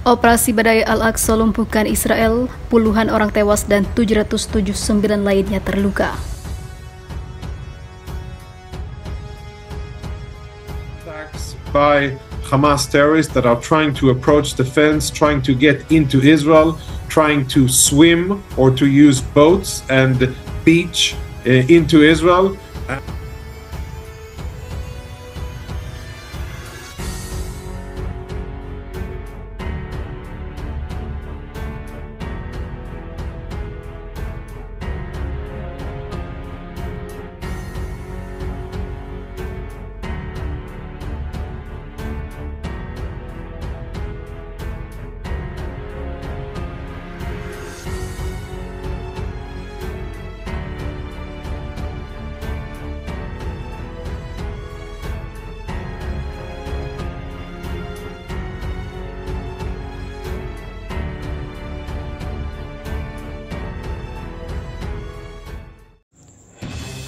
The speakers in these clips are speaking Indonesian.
Operasi Badai Al-Aqsa lumpuhkan Israel, puluhan orang tewas dan 779 lainnya terluka. Attacks by Hamas terrorists that are trying to approach the fence, trying to get into Israel, trying to swim or to use boats and beach into Israel.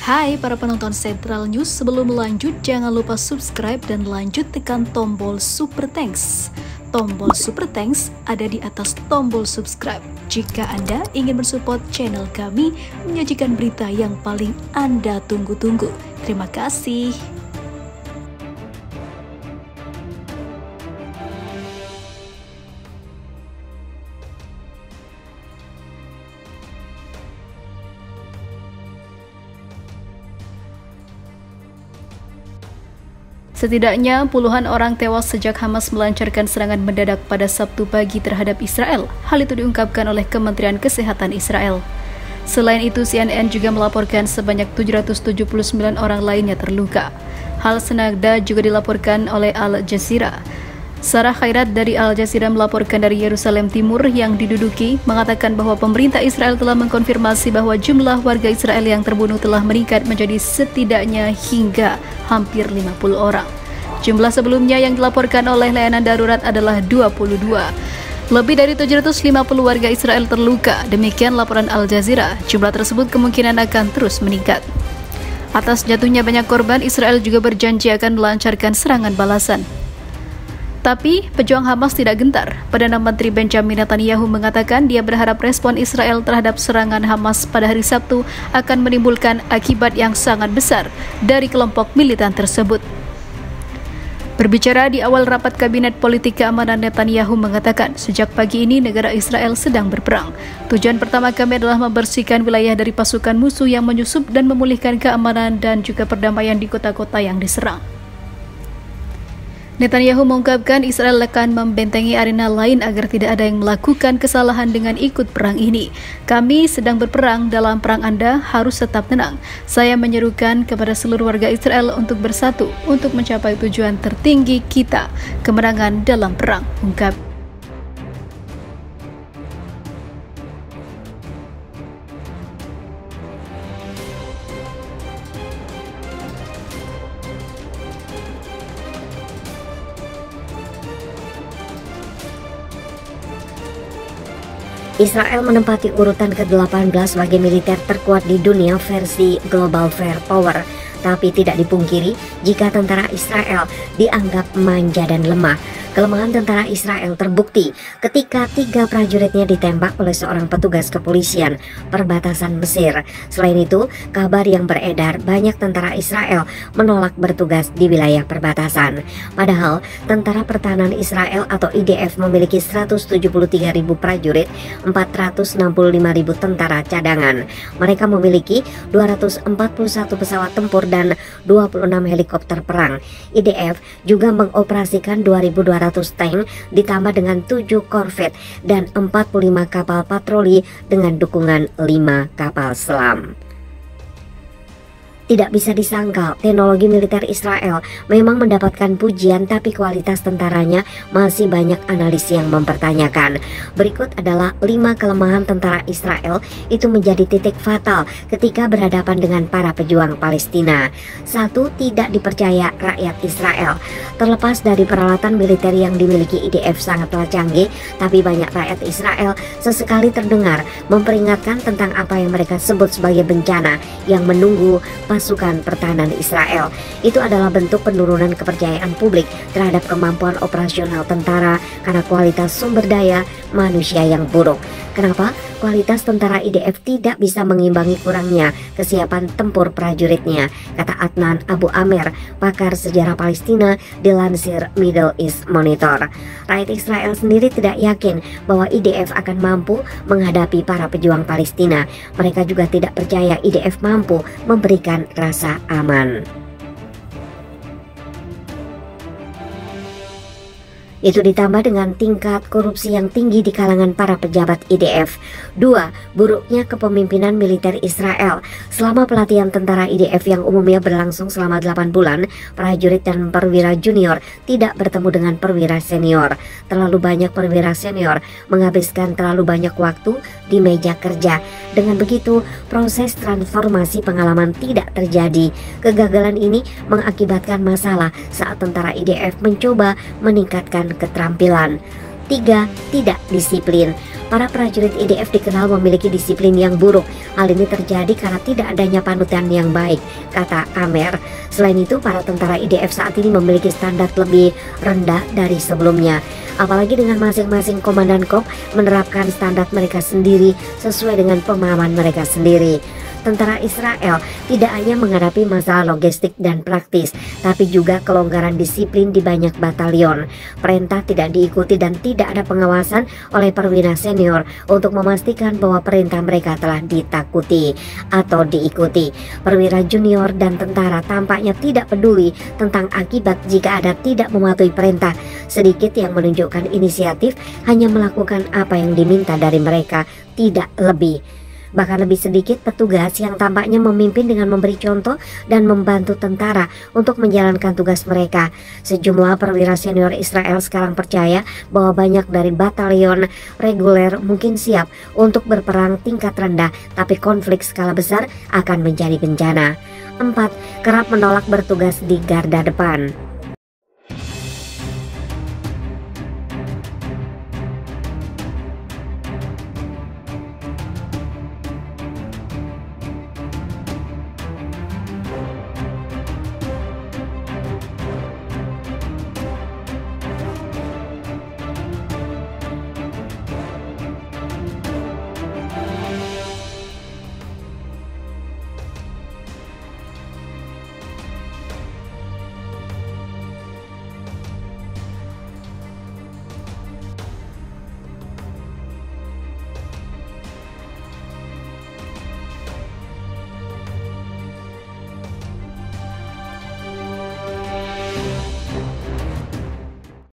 Hai para penonton Central News, sebelum lanjut jangan lupa subscribe dan lanjut tekan tombol Super Thanks. Tombol Super Thanks ada di atas tombol subscribe. Jika Anda ingin mensupport channel kami menyajikan berita yang paling Anda tunggu-tunggu. Terima kasih. Setidaknya puluhan orang tewas sejak Hamas melancarkan serangan mendadak pada Sabtu pagi terhadap Israel. Hal itu diungkapkan oleh Kementerian Kesehatan Israel. Selain itu, CNN juga melaporkan sebanyak 779 orang lainnya terluka. Hal senada juga dilaporkan oleh Al Jazeera. Sarah Khairat dari Al Jazeera melaporkan dari Yerusalem Timur yang diduduki, mengatakan bahwa pemerintah Israel telah mengkonfirmasi bahwa jumlah warga Israel yang terbunuh telah meningkat menjadi setidaknya hingga hampir 50 orang. Jumlah sebelumnya yang dilaporkan oleh layanan darurat adalah 22. Lebih dari 750 warga Israel terluka, demikian laporan Al Jazeera. Jumlah tersebut kemungkinan akan terus meningkat. Atas jatuhnya banyak korban, Israel juga berjanji akan melancarkan serangan balasan. Tapi, pejuang Hamas tidak gentar. Perdana Menteri Benjamin Netanyahu mengatakan dia berharap respon Israel terhadap serangan Hamas pada hari Sabtu akan menimbulkan akibat yang sangat besar dari kelompok militan tersebut. Berbicara di awal rapat Kabinet Politik Keamanan, Netanyahu mengatakan, sejak pagi ini negara Israel sedang berperang. Tujuan pertama kami adalah membersihkan wilayah dari pasukan musuh yang menyusup dan memulihkan keamanan dan juga perdamaian di kota-kota yang diserang. Netanyahu mengungkapkan Israel akan membentengi arena lain agar tidak ada yang melakukan kesalahan dengan ikut perang ini. Kami sedang berperang, dalam perang Anda harus tetap tenang. Saya menyerukan kepada seluruh warga Israel untuk bersatu untuk mencapai tujuan tertinggi kita, kemenangan dalam perang, ungkap. Israel menempati urutan ke-18 sebagai militer terkuat di dunia versi Global Firepower. Tapi tidak dipungkiri jika tentara Israel dianggap manja dan lemah. Kelemahan tentara Israel terbukti ketika 3 prajuritnya ditembak oleh seorang petugas kepolisian perbatasan Mesir. Selain itu, kabar yang beredar banyak tentara Israel menolak bertugas di wilayah perbatasan. Padahal, Tentara Pertahanan Israel atau IDF memiliki 173.000 prajurit, 465.000 tentara cadangan. Mereka memiliki 241 pesawat tempur dan 26 helikopter perang. IDF juga mengoperasikan 2.200 tank ditambah dengan 7 korvet dan 45 kapal patroli dengan dukungan 5 kapal selam. Tidak bisa disangkal, teknologi militer Israel memang mendapatkan pujian, tapi kualitas tentaranya masih banyak analis yang mempertanyakan. Berikut adalah 5 kelemahan tentara Israel itu menjadi titik fatal ketika berhadapan dengan para pejuang Palestina. 1. Tidak dipercaya rakyat Israel. Terlepas dari peralatan militer yang dimiliki IDF sangatlah canggih, tapi banyak rakyat Israel sesekali terdengar memperingatkan tentang apa yang mereka sebut sebagai bencana yang menunggu pasukan pertahanan Israel. Itu adalah bentuk penurunan kepercayaan publik terhadap kemampuan operasional tentara karena kualitas sumber daya manusia yang buruk. Kenapa? Kualitas tentara IDF tidak bisa mengimbangi kurangnya kesiapan tempur prajuritnya, kata Adnan Abu Amer, pakar sejarah Palestina dilansir Middle East Monitor. Rakyat Israel sendiri tidak yakin bahwa IDF akan mampu menghadapi para pejuang Palestina. Mereka juga tidak percaya IDF mampu memberikan rasa aman. Itu ditambah dengan tingkat korupsi yang tinggi di kalangan para pejabat IDF. 2. Buruknya kepemimpinan militer Israel. Selama pelatihan tentara IDF yang umumnya berlangsung selama 8 bulan, prajurit dan perwira junior tidak bertemu dengan perwira senior. Terlalu banyak perwira senior menghabiskan terlalu banyak waktu di meja kerja. Dengan begitu, proses transformasi pengalaman tidak terjadi. Kegagalan ini mengakibatkan masalah saat tentara IDF mencoba meningkatkan keterampilan. 3. Tidak disiplin. Para prajurit IDF dikenal memiliki disiplin yang buruk. Hal ini terjadi karena tidak adanya panutan yang baik, kata Amer. Selain itu, para tentara IDF saat ini memiliki standar lebih rendah dari sebelumnya. Apalagi dengan masing-masing komandan KOP menerapkan standar mereka sendiri sesuai dengan pemahaman mereka sendiri. Tentara Israel tidak hanya menghadapi masalah logistik dan praktis, tapi juga kelonggaran disiplin di banyak batalion. Perintah tidak diikuti dan tidak ada pengawasan oleh perwira senior untuk memastikan bahwa perintah mereka telah ditakuti atau diikuti. Perwira junior dan tentara tampaknya tidak peduli tentang akibat jika ada tidak mematuhi perintah. Sedikit yang menunjukkan inisiatif, hanya melakukan apa yang diminta dari mereka, tidak lebih. Bahkan lebih sedikit petugas yang tampaknya memimpin dengan memberi contoh dan membantu tentara untuk menjalankan tugas mereka. Sejumlah perwira senior Israel sekarang percaya bahwa banyak dari batalion reguler mungkin siap untuk berperang tingkat rendah, tapi konflik skala besar akan menjadi bencana. 4. Kerap menolak bertugas di garda depan.